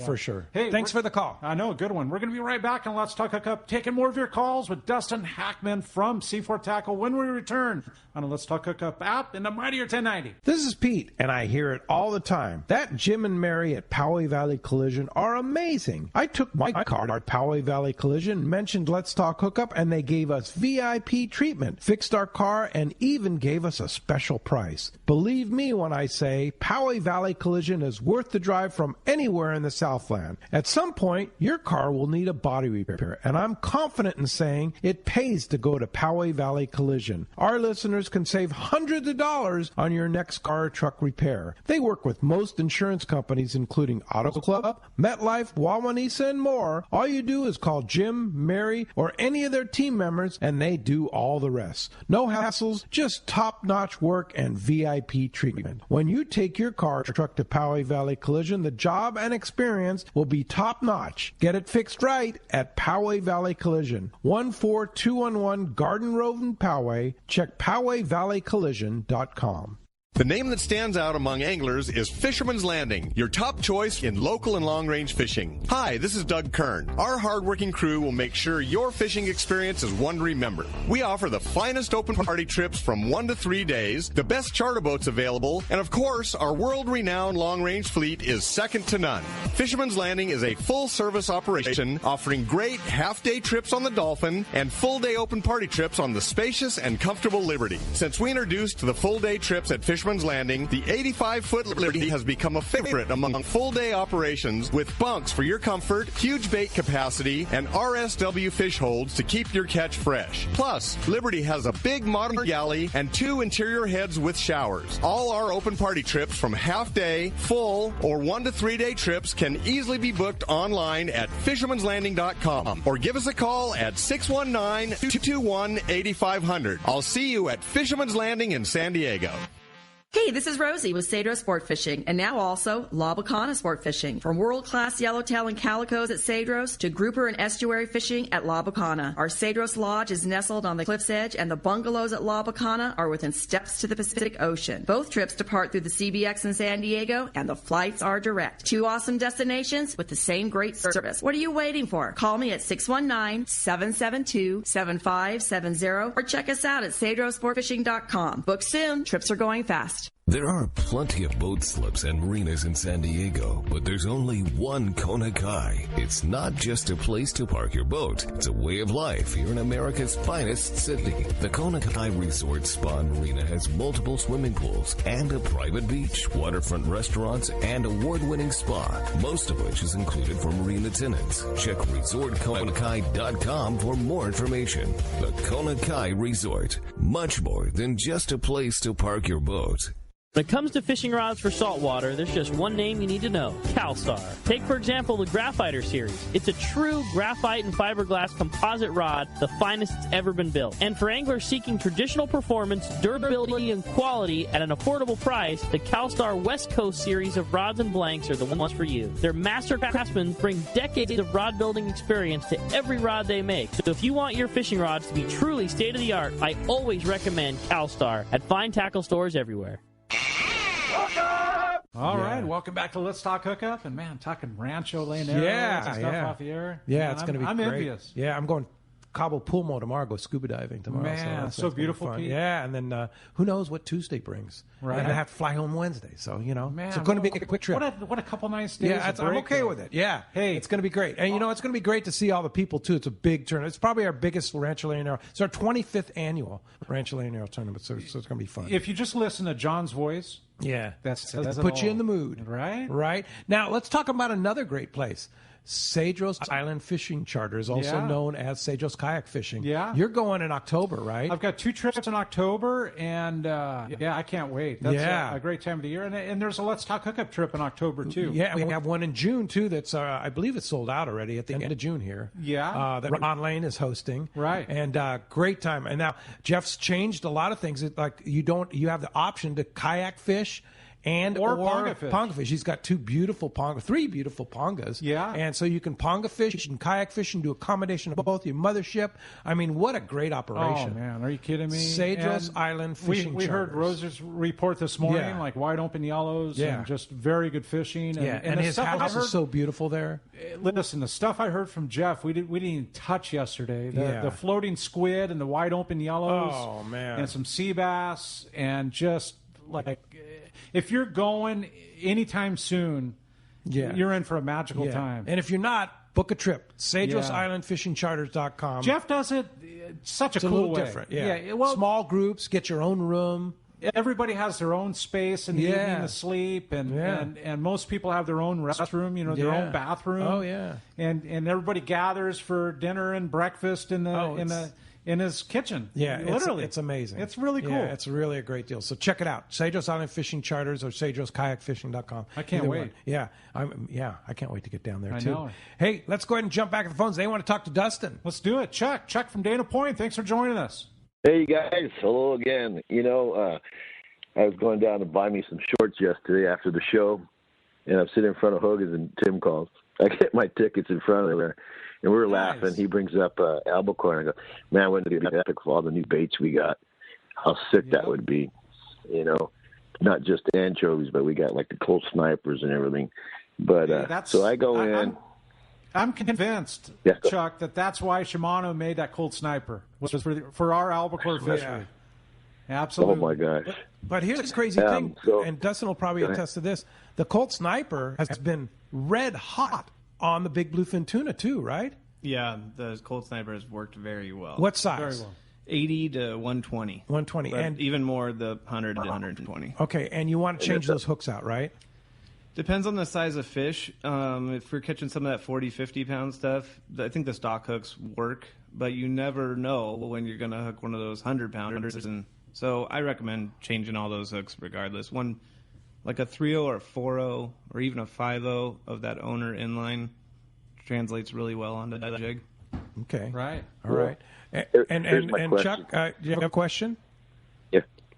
For sure. Hey, thanks for the call. I know, a good one. We're going to be right back on Let's Talk Hookup, taking more of your calls with Dustin Hackman from Seaforth Tackle when we return on the Let's Talk Hookup app in the Mightier 1090. This is Pete, and I hear it all the time. That Jim and Mary at Poway Valley Collision are amazing. I took my car at Poway Valley Collision, mentioned Let's Talk Hookup, and they gave us VIP treatment, fixed our car, and even gave us a special price. Believe me when I say Poway Valley Collision is worth the drive from anywhere in the Southland. At some point, your car will need a body repair, and I'm confident in saying it pays to go to Poway Valley Collision. Our listeners can save hundreds of dollars on your next car or truck repair. They work with most insurance companies, including Auto Club, MetLife, Wawanesa, and more. All you do is call Jim, Mary, or any of their team members, and they do all the rest. No hassles, just top-notch work and VIP treatment. When you take your car or truck to Poway Valley Collision, the job and experience will be top-notch. Get it fixed right at Poway Valley Collision, 14211 Garden Road in Poway. Check PowayValleyCollision.com. The name that stands out among anglers is Fisherman's Landing, your top choice in local and long-range fishing. Hi, this is Doug Kern. Our hardworking crew will make sure your fishing experience is one to remember. We offer the finest open party trips from 1 to 3 days, the best charter boats available, and of course, our world-renowned long-range fleet is second to none. Fisherman's Landing is a full-service operation offering great half-day trips on the Dolphin and full-day open party trips on the spacious and comfortable Liberty. Since we introduced the full-day trips at Fisherman's Landing, the 85-foot Liberty has become a favorite among full-day operations with bunks for your comfort, huge bait capacity, and RSW fish holds to keep your catch fresh. Plus, Liberty has a big modern galley and 2 interior heads with showers. All our open party trips from half-day, full, or 1 to 3 day trips can easily be booked online at fishermanslanding.com or give us a call at 619-221-8500. I'll see you at Fisherman's Landing in San Diego. Hey, this is Rosie with Saijo Sport Fishing, and now also La Bacana Sport Fishing. From world-class yellowtail and calicos at Cedros to grouper and estuary fishing at La Bacana. Our Cedros Lodge is nestled on the cliff's edge, and the bungalows at La Bacana are within steps to the Pacific Ocean. Both trips depart through the CBX in San Diego, and the flights are direct. 2 awesome destinations with the same great service. What are you waiting for? Call me at 619-772-7570 or check us out at cedrosportfishing.com. Book soon. Trips are going fast. There are plenty of boat slips and marinas in San Diego, but there's only one Kona Kai. It's not just a place to park your boat. It's a way of life here in America's finest city. The Kona Kai Resort Spa and Marina has multiple swimming pools and a private beach, waterfront restaurants, and award-winning spa, most of which is included for marine attendants. Check resortkonakai.com for more information. The Kona Kai Resort, much more than just a place to park your boat. When it comes to fishing rods for saltwater, there's just one name you need to know, CalStar. Take, for example, the Graphiter series. It's a true graphite and fiberglass composite rod, the finest it's ever been built. And for anglers seeking traditional performance, durability, and quality at an affordable price, the CalStar West Coast series of rods and blanks are the ones for you. Their master craftsmen bring decades of rod building experience to every rod they make. So if you want your fishing rods to be truly state-of-the-art, I always recommend CalStar at fine tackle stores everywhere. All right, welcome back to Let's Talk Hookup, and man, talking Rancho Leonero and stuff off the air. Yeah, man, it's going to be I'm great. envious. Yeah, I'm going Cabo Pulmo tomorrow. Go scuba diving tomorrow. Man, that's so beautiful, fun. Pete. Yeah, and then who knows what Tuesday brings? Right. And I have to fly home Wednesday, so Man, so it's going to be a quick trip. What a couple nice days. Yeah, I'm okay with it. Yeah, hey, it's going to be great, and it's going to be great to see all the people too. It's a big tournament. It's probably our biggest Rancho Leonero. It's our 25th annual Rancho Leonero tournament, so it's going to be fun. If you just listen to John's voice, that's put you in the mood, right? Right. Now let's talk about another great place. Saijo's Island Fishing Charters, also known as Saijo's Kayak Fishing. Yeah. You're going in October, right? I've got 2 trips in October, and I can't wait. That's a great time of the year. And there's a Let's Talk Hookup trip in October, too. Yeah, we have one in June, too, that's, I believe it's sold out already at the end of June here. Yeah. That Ron Lane is hosting. Right. And great time. And now Jeff's changed a lot of things. You have the option to kayak fish or ponga fish. He's got 3 beautiful pongas. Yeah. And so you can ponga fish, you can kayak fish, and do a combination of both. Your mothership. I mean, what a great operation. Oh, man. Are you kidding me? Saijo's Island Fishing We heard Charters. Rose's report this morning, like wide open yellows and just very good fishing. And his house is so beautiful there. Listen, the stuff I heard from Jeff, we didn't even touch yesterday. The floating squid and the wide open yellows. Oh, man. And some sea bass and just like... If you're going anytime soon, you're in for a magical time. And if you're not, book a trip. SaidrosIslandFishingCharters.com. Jeff does it such a it's cool a little way. different. Yeah. Well, small groups, get your own room. Everybody has their own space in the evening to sleep, and most people have their own restroom, their own bathroom. Oh yeah. And everybody gathers for dinner and breakfast in his kitchen. Yeah, literally. It's amazing. It's really cool. Yeah, it's really a great deal. So check it out. Saijo's Island Fishing Charters or SaidrosKayakFishing.com. I can't wait. Yeah, I can't wait to get down there, I too. know. Hey, let's go ahead and jump back to the phones. They want to talk to Dustin. Let's do it. Chuck from Dana Point. Thanks for joining us. Hey, guys. Hello again. I was going down to buy me some shorts yesterday after the show, and I'm sitting in front of Hogan's, and Tim calls. I get my tickets in front of her. And we were laughing. He brings up albacore. And I go, man, wouldn't it be epic for all the new baits we got? How sick that would be. Not just anchovies, but we got like the Colt snipers and everything. But so I go in. I'm convinced, Chuck, that's why Shimano made that Colt sniper, was for our albacore fishery. Yeah. Absolutely. Oh, my gosh. But here's the crazy thing, and Dustin will probably attest to this. The Colt sniper has been red hot on the big bluefin tuna too, right? Yeah, the Colt sniper has worked very well. What size? Very well. 80 to 120. 120. But and even more the 100 to 120. Okay, and you want to change those hooks out, right? Depends on the size of fish. If we're catching some of that 40, 50-pound stuff, I think the stock hooks work, but you never know when you're going to hook one of those 100-pounders. And so I recommend changing all those hooks regardless. One, like a 3.0 or a 4.0 or even a 5.0 of that owner inline translates really well onto that jig. Okay. Right. All right. And Chuck, do you have a question?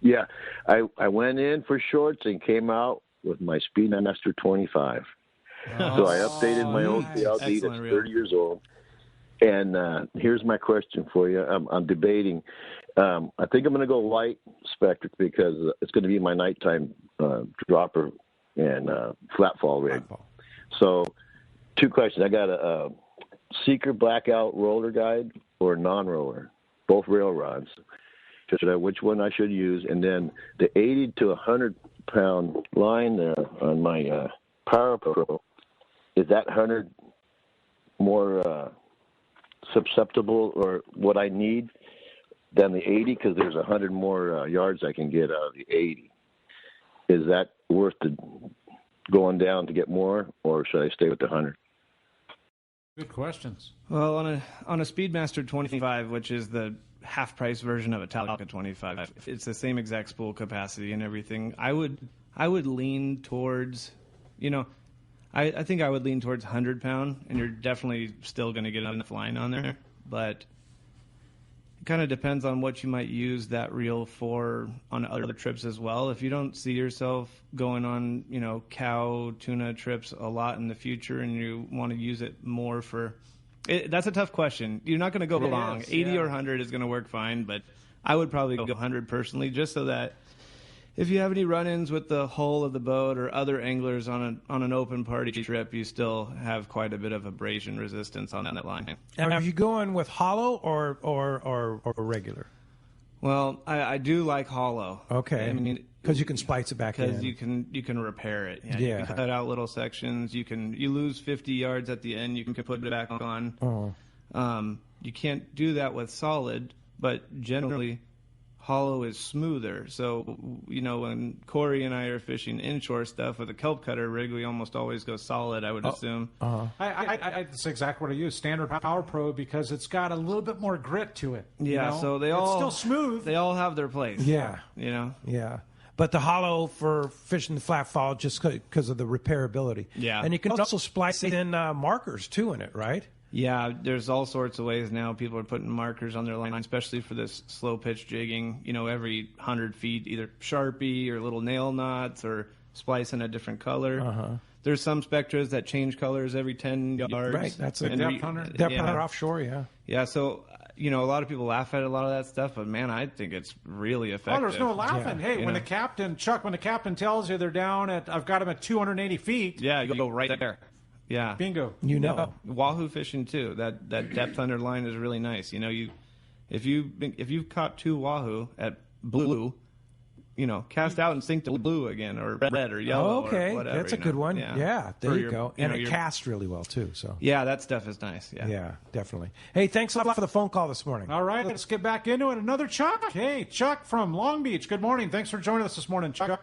Yeah. I went in for shorts and came out with my Speedmaster 25. So I updated my own CLD that's 30 years old. And here's my question for you. I'm debating. I think I'm going to go light spectric because it's going to be my nighttime dropper and flat fall rig. So 2 questions. I got a Seeker blackout roller guide or non-roller, both rail rods. Which one I should use? And then the 80 to 100-pound line there on my Power Pro, is that 100 more susceptible or what I need than the 80? Because there's 100 more yards I can get out of the 80. Is that worth going down to get more, or should I stay with the 100? Good questions. Well, on a Speedmaster 25, which is the half-price version of a Talica 25, it's the same exact spool capacity and everything. I would lean towards, I think I would lean towards 100-pound, and you're definitely still going to get enough line on there. But it kind of depends on what you might use that reel for on other trips as well. If you don't see yourself going on, cow, tuna trips a lot in the future and you want to use it more for it, that's a tough question. You're not going to go long. 80 or 100 is going to work fine, but I would probably go 100 personally just so that if you have any run-ins with the hull of the boat or other anglers on an open party trip, you still have quite a bit of abrasion resistance on that line. And are you going with hollow or regular? Well, I do like hollow. Okay. I mean, because you can splice it back in. Because you can repair it. You can cut out little sections. You lose 50 yards at the end. You can put it back on. You can't do that with solid, but generally hollow is smoother. So, when Corey and I are fishing inshore stuff with a kelp cutter rig, we almost always go solid, I would assume. That's exactly what I use, standard Power Pro, because it's got a little bit more grit to it. Yeah, so it's still smooth. They all have their place. Yeah. Yeah. But the hollow for fishing the flat fall just because of the repairability. Yeah. And you can also splice in markers, too, in it, right? Yeah, there's all sorts of ways now. People are putting markers on their line, especially for this slow pitch jigging. Every 100 feet, either Sharpie or little nail knots or splice in a different color. There's some spectras that change colors every 10 yards. Right, that's a depth hunter. Depth hunter offshore, yeah. Yeah, so, a lot of people laugh at a lot of that stuff, but, man, I think it's really effective. Oh, there's no laughing. Yeah. Hey, when the captain tells you they're down I've got them at 280 feet. Yeah, you go right there. Yeah. Bingo. Wahoo fishing too. That depth under line is really nice. If you've caught 2 wahoo at blue, cast out and sink to blue again or red or yellow. Okay, or whatever, that's a good one. Yeah, there you go. And it casts really well too. So yeah, that stuff is nice. Yeah, definitely. Hey, thanks a lot for the phone call this morning. All right, let's get back into it. Another Chuck. Hey, Chuck from Long Beach. Good morning. Thanks for joining us this morning, Chuck.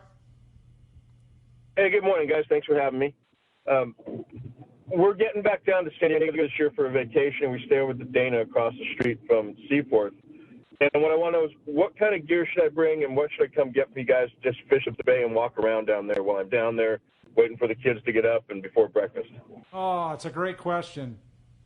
Hey, good morning, guys. Thanks for having me. We're getting back down to San Diego this year for a vacation. We stay over at the Dana across the street from Seaforth. And what I want to know is what kind of gear should I bring and what should I come get for you guys to just fish at the bay and walk around down there while I'm down there waiting for the kids to get up and before breakfast? Oh, it's a great question.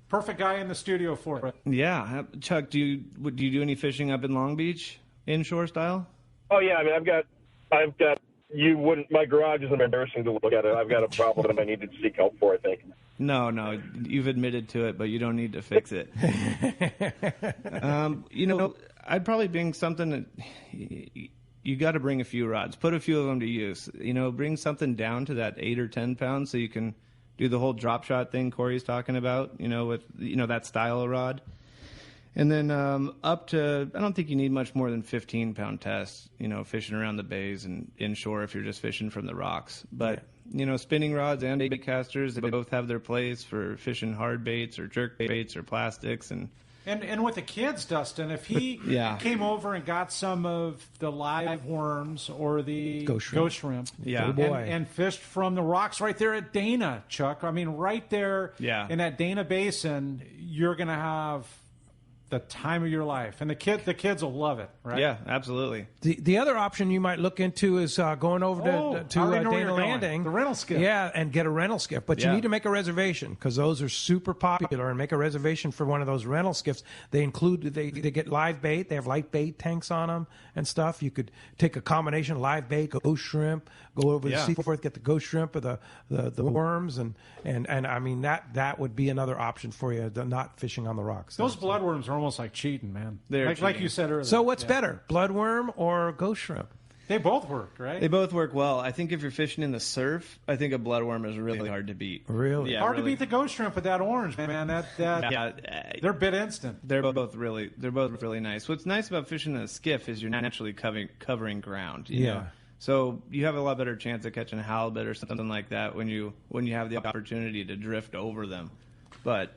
Perfect guy in the studio for it. Yeah. Chuck, do you do any fishing up in Long Beach, inshore style? Oh, yeah. I mean, I've got my garage is embarrassing to look at. I've got a problem that I need to seek help for, I think. No, you've admitted to it, but you don't need to fix it. I'd probably bring something that you got to bring a few rods. Put a few of them to use. Bring something down to that 8 or 10 pounds so you can do the whole drop shot thing Corey's talking about, with that style of rod. And then up to, I don't think you need much more than 15-pound tests, fishing around the bays and inshore if you're just fishing from the rocks. But, spinning rods and bait casters, they both have their place for fishing hard baits or jerk baits or plastics. And with the kids, Dustin, if he came over and got some of the live worms or the ghost shrimp and fished from the rocks right there at Dana, Chuck, I mean, right there in that Dana Basin, you're going to have the time of your life, and the kids will love it, right? Yeah, absolutely. The other option you might look into is going over to Dana Landing, the rental skiff. Yeah, and get a rental skiff, but you need to make a reservation because those are super popular. And make a reservation for one of those rental skiffs. They get live bait. They have light bait tanks on them and stuff. You could take a combination of live bait, ghost shrimp, go over to Seaforth, get the ghost shrimp or the worms, and I mean that would be another option for you. Not fishing on the rocks. Those bloodworms are almost like cheating, man. Like you said earlier. So what's better, bloodworm or ghost shrimp? They both work, right? They both work well. I think if you're fishing in the surf, I think a bloodworm is really hard to beat. Really? Yeah, hard to beat the ghost shrimp with that orange, man. They're bit instant. They're both really nice. What's nice about fishing in a skiff is you're naturally covering ground. You know? So you have a lot better chance of catching a halibut or something like that when you have the opportunity to drift over them. But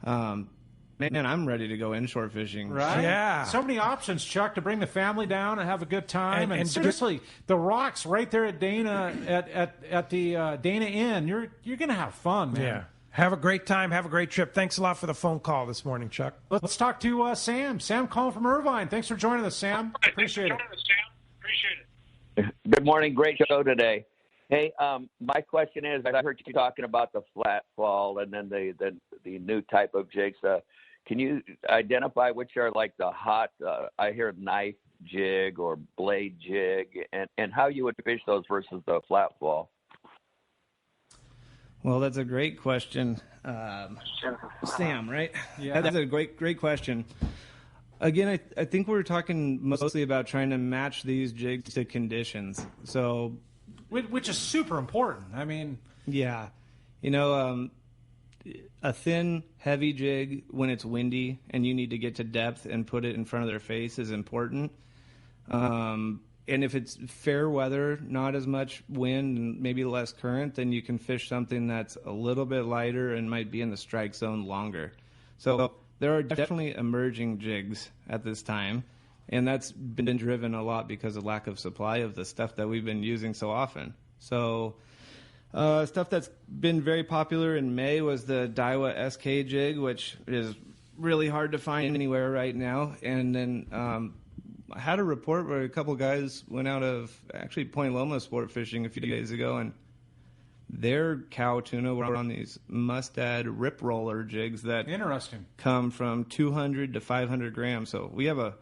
man, I'm ready to go inshore fishing. Right? Yeah. So many options, Chuck, to bring the family down and have a good time. And seriously, the rocks right there at Dana, at the Dana Inn, you're going to have fun, man. Yeah. Have a great time. Have a great trip. Thanks a lot for the phone call this morning, Chuck. Let's talk to Sam. Sam calling from Irvine. Thanks for joining us, Sam. Appreciate it. Good morning. Great show today. Hey, my question is, I heard you talking about the flat fall and then the new type of jigs. Can you identify which are like the hot, I hear knife jig or blade jig, and how you would fish those versus the flat fall? Well, that's a great question. Sam, right? Yeah. That's a great question. Again, I think we're talking mostly about trying to match these jigs to conditions. So, which is super important. I mean, yeah, a thin, heavy jig when it's windy and you need to get to depth and put it in front of their face is important. And if it's fair weather, not as much wind and maybe less current, then you can fish something that's a little bit lighter and might be in the strike zone longer. So there are definitely emerging jigs at this time, and that's been driven a lot because of lack of supply of the stuff that we've been using so often. So stuff that's been very popular in May was the Daiwa SK jig, which is really hard to find anywhere right now. And then I had a report where a couple guys went out of actually Point Loma sport fishing a few days ago, and their cow tuna were on these mustad rip roller jigs that come from 200 to 500 grams. So we have a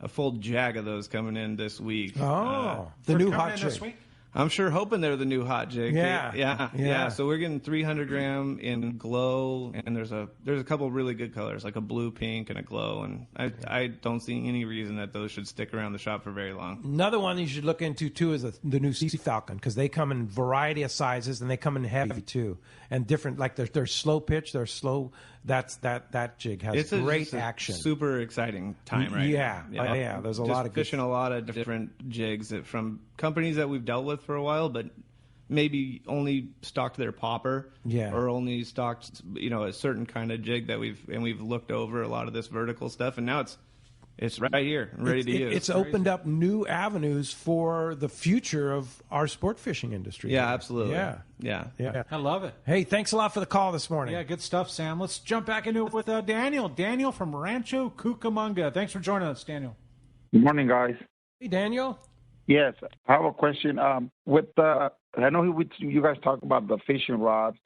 full jag of those coming in this week. Oh, the new hot jig. This week? I'm sure hoping they're the new hot jig. Yeah. So we're getting 300 gram in glow, and there's a couple really good colors, like a blue, pink, and a glow. And I don't see any reason that those should stick around the shop for very long. Another one you should look into too is the new Sea Falcon, because they come in variety of sizes and they come in heavy too, and different. Like they're slow pitch, they're slow. That jig has great action. Super exciting time right now. Yeah. There's a lot of fishing a lot of different jigs from companies that we've dealt with for a while, but maybe only stocked their popper, or only stocked a certain kind of jig that we've looked over a lot of this vertical stuff, and now it's right here and ready to use. It's opened up new avenues for the future of our sport fishing industry. Yeah, absolutely. Yeah. I love it. Hey, thanks a lot for the call this morning. Yeah, good stuff, Sam. Let's jump back into it with Daniel. Daniel from Rancho Cucamonga. Thanks for joining us, Daniel. Good morning, guys. Hey, Daniel. Yes, I have a question. I know you guys talk about the fishing rods,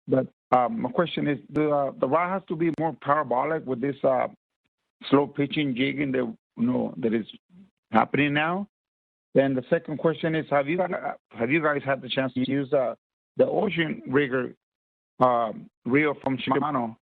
but my question is, the rod has to be more parabolic with this slow pitching jigging that is happening now. Then the second question is, have you guys had the chance to use the Ocean Rigger reel from Shimano?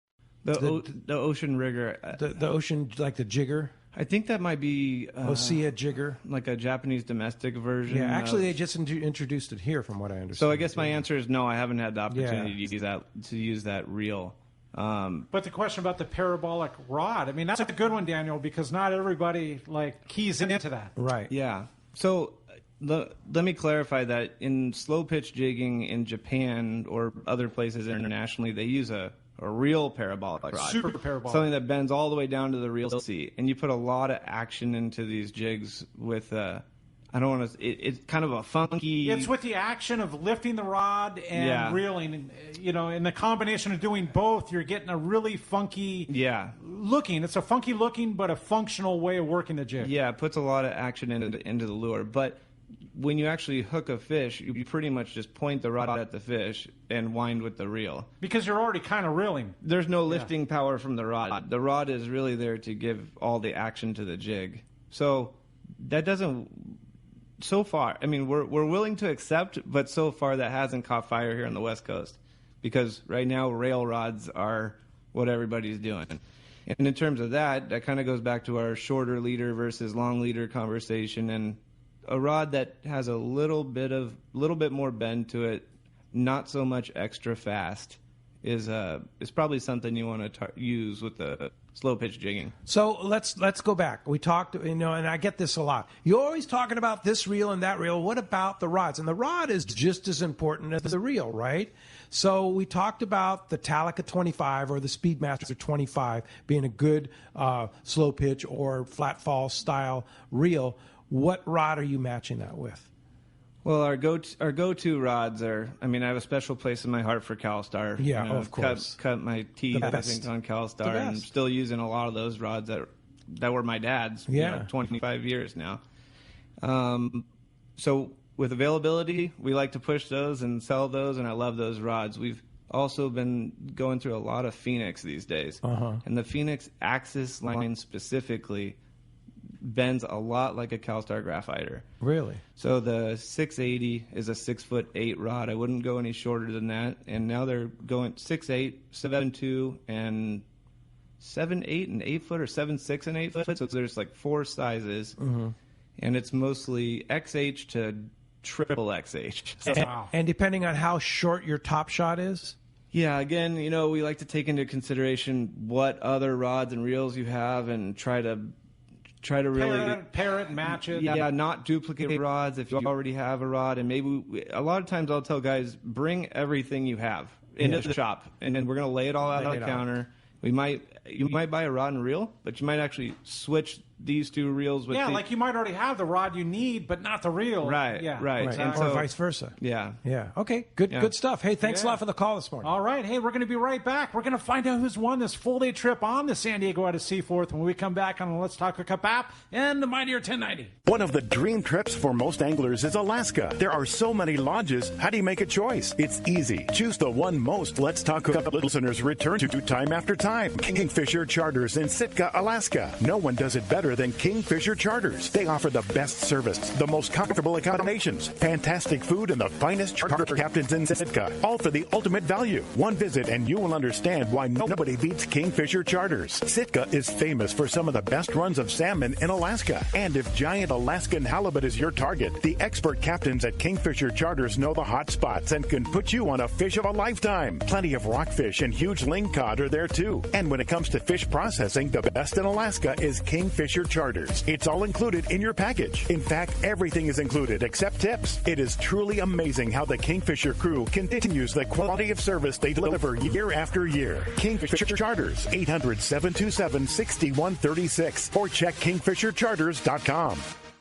The Ocean Rigger, the Ocean, like the jigger. I think that might be Osea jigger, like a Japanese domestic version. Yeah, actually, they just introduced it here, from what I understand. So I guess my answer is no. I haven't had the opportunity to use that reel. But the question about the parabolic rod, I mean, that's a good one, Daniel, because not everybody keys into that. Right. Yeah. So let me clarify that in slow pitch jigging in Japan or other places internationally, they use a real parabolic rod. Super parabolic. Something that bends all the way down to the reel seat. And you put a lot of action into these jigs with it's kind of a funky... It's with the action of lifting the rod and reeling. In the combination of doing both, you're getting a really funky looking. It's a funky looking, but a functional way of working the jig. Yeah, it puts a lot of action into the lure. But when you actually hook a fish, you pretty much just point the rod at the fish and wind with the reel. Because you're already kind of reeling. There's no lifting power from the rod. The rod is really there to give all the action to the jig. So that doesn't... So far, I mean, we're willing to accept, but so far that hasn't caught fire here on the West Coast, because right now rail rods are what everybody's doing. And in terms of that kind of goes back to our shorter leader versus long leader conversation, and a rod that has a little bit more bend to it, not so much extra fast, is probably something you want to use with the slow pitch jigging. So let's go back. We talked, and I get this a lot. You're always talking about this reel and that reel. What about the rods? And the rod is just as important as the reel, right? So we talked about the Talica 25 or the Speedmaster 25 being a good slow pitch or flat fall style reel. What rod are you matching that with? Well, our go-to rods are, I have a special place in my heart for CalStar. Yeah, of course. Cut my teeth, I think, on CalStar, and still using a lot of those rods that were my dad's. 25 years now. So with availability, we like to push those and sell those, and I love those rods. We've also been going through a lot of Phoenix these days, and the Phoenix Axis line specifically bends a lot like a CalStar Graphiter. Really? So the 680 is a 6'8" rod. I wouldn't go any shorter than that. And now they're going 6'8", 7'2", and 7/8 and 8 foot, or 7/6 and 8 foot. So there's like 4 sizes, and it's mostly XH to triple XH. So, and depending on how short your top shot is. Yeah, again, we like to take into consideration what other rods and reels you have, and try to really pair it, match it. Yeah, not duplicate rods if you already have a rod. And maybe a lot of times I'll tell guys, bring everything you have into the shop, and then we're going to lay it all out on the counter. You might buy a rod and reel, but you might actually switch these 2 reels with. Yeah, like you might already have the rod you need, but not the reel. Right. Yeah. Right. Exactly. Or vice versa. Yeah. Yeah. Okay. Good stuff. Hey, thanks a lot for the call this morning. All right. Hey, we're going to be right back. We're going to find out who's won this full-day trip on the San Diego out of Seaforth when we come back on the Let's Talk Hookup app and the Mightier 1090. One of the dream trips for most anglers is Alaska. There are so many lodges. How do you make a choice? It's easy. Choose the one most Let's Talk Hookup listeners return to time after time. Kingfisher Charters in Sitka, Alaska. No one does it better than Kingfisher Charters. They offer the best service, the most comfortable accommodations, fantastic food, and the finest charter captains in Sitka. All for the ultimate value. One visit and you will understand why nobody beats Kingfisher Charters. Sitka is famous for some of the best runs of salmon in Alaska. And if giant Alaskan halibut is your target, the expert captains at Kingfisher Charters know the hot spots and can put you on a fish of a lifetime. Plenty of rockfish and huge lingcod are there too. And when it comes to fish processing, the best in Alaska is Kingfisher Charters. It's all included in your package. In fact, everything is included except tips. It is truly amazing how the Kingfisher crew continues the quality of service they deliver year after year. Kingfisher Charters, 800-727-6136, or check kingfishercharters.com.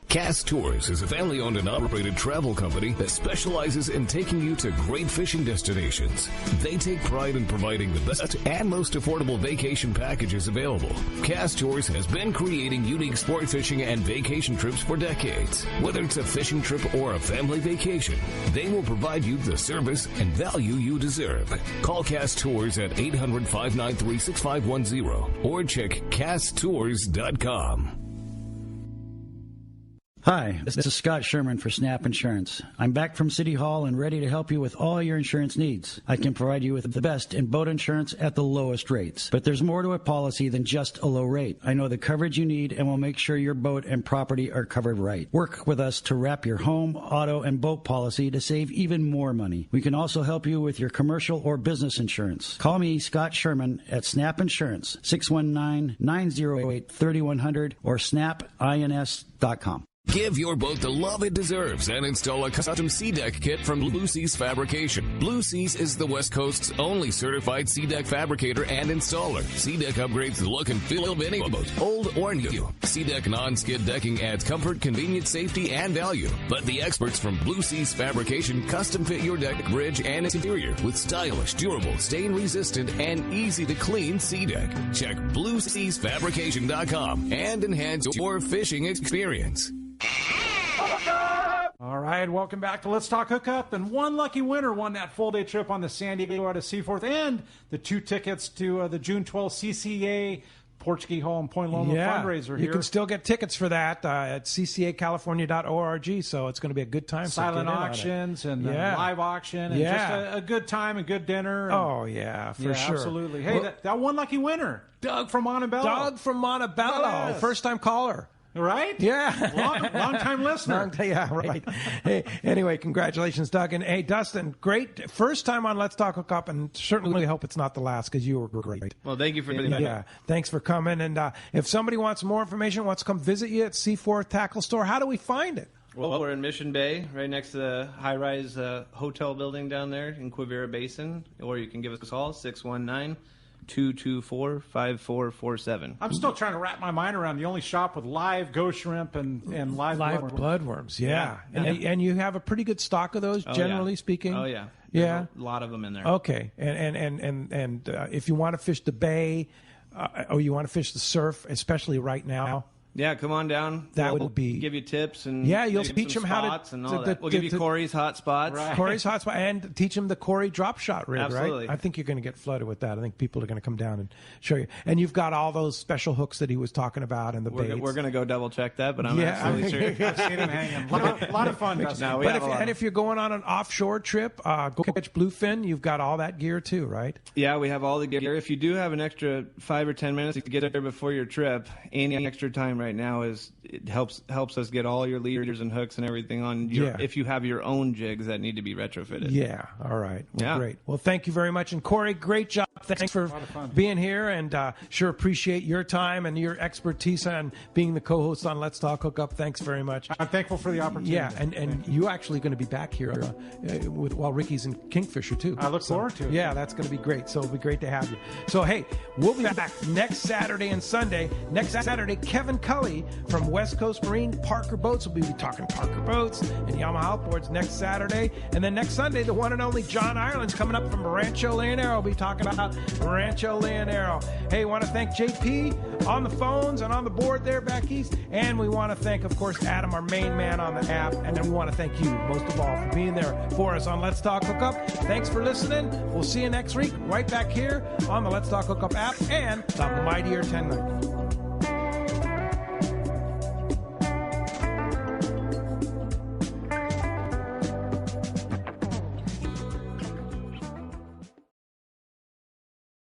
Cast Tours is a family-owned and operated travel company that specializes in taking you to great fishing destinations. They take pride in providing the best and most affordable vacation packages available. Cast Tours has been creating unique sport fishing and vacation trips for decades. Whether it's a fishing trip or a family vacation, they will provide you the service and value you deserve. Call Cast Tours at 800-593-6510 or check casttours.com. Hi, this is Scott Sherman for Snap Insurance. I'm back from City Hall and ready to help you with all your insurance needs. I can provide you with the best in boat insurance at the lowest rates. But there's more to a policy than just a low rate. I know the coverage you need and will make sure your boat and property are covered right. Work with us to wrap your home, auto, and boat policy to save even more money. We can also help you with your commercial or business insurance. Call me, Scott Sherman, at Snap Insurance, 619-908-3100 or snapins.com. Give your boat the love it deserves and install a custom sea deck kit from Blue Seas Fabrication. Blue Seas is the West Coast's only certified sea deck fabricator and installer. Sea deck upgrades the look and feel of any boat, old or new. Sea deck non-skid decking adds comfort, convenience, safety, and value. Let the experts from Blue Seas Fabrication custom fit your deck, bridge, and interior with stylish, durable, stain-resistant, and easy-to-clean sea deck. Check BlueSeasFabrication.com and enhance your fishing experience. All right, welcome back to Let's Talk Hookup. And one lucky winner won that full-day trip on the San Diego out of Seaforth and the 2 tickets to the June 12th CCA Portuguese Hall and Point Loma fundraiser here. You can still get tickets for that at ccacalifornia.org, so it's going to be a good time. Silent auctions and live auction and just a good time and good dinner. And, for sure. Absolutely. Hey, that one lucky winner, Doug from Montebello. Yes. First-time caller. Right? Yeah. Long-time listener. Yeah, right. Hey, anyway, congratulations, Doug. And, hey, Dustin, great first time on Let's Talk Hookup, and certainly hope it's not the last because you were great. Well, thank you for the Yeah, thanks for coming. And if somebody wants more information, wants to come visit you at Seaforth Tackle Store, how do we find it? Well, we're in Mission Bay, right next to the high-rise hotel building down there in Quivira Basin, or you can give us a call, 619-224-5447. I'm still trying to wrap my mind around the only shop with live ghost shrimp and live bloodworms. Yeah. And you have a pretty good stock of those, generally speaking. Oh, yeah. Yeah. There's a lot of them in there. Okay. And if you want to fish the bay or you want to fish the surf, especially right now, Yeah, come on down. That would be give you tips and you'll teach them how to and all that. We'll give you Corey's hot spots. Right. Corey's hot spot, and teach them the Corey drop shot rig. Absolutely. Right? I think you're going to get flooded with that. I think people are going to come down and show you. And you've got all those special hooks that he was talking about and the baits. We're going to go double check that, but I'm absolutely sure. I've seen him hanging. A lot of fun, Dustin. If you're going on an offshore trip, go catch bluefin. You've got all that gear too, right? Yeah, we have all the gear. If you do have an extra 5 or 10 minutes to get there before your trip, any extra time right now helps us get all your leaders and hooks and everything on if you have your own jigs that need to be retrofitted. Yeah, all right. Well, great. Well, thank you very much. And Corey, great job. Thanks for being here, and sure appreciate your time and your expertise on being the co-host on Let's Talk Hookup. Thanks very much. I'm thankful for the opportunity. Yeah, and you're actually going to be back here while Ricky's in Kingfisher, too. I look forward to it. Yeah, that's going to be great. So it'll be great to have you. So, hey, we'll be back next Saturday and Sunday. Next Saturday, Kevin Cully from West Coast Marine Parker Boats. We'll be talking Parker Boats and Yamaha outboards next Saturday. And then next Sunday, the one and only John Ireland's coming up from Rancho Leonero. We'll be talking about Rancho Leonero. Hey, want to thank JP on the phones and on the board there back east. And we want to thank, of course, Adam, our main man on the app. And then we want to thank you, most of all, for being there for us on Let's Talk Hookup. Thanks for listening. We'll see you next week right back here on the Let's Talk Hookup app and on the Mightier 1090.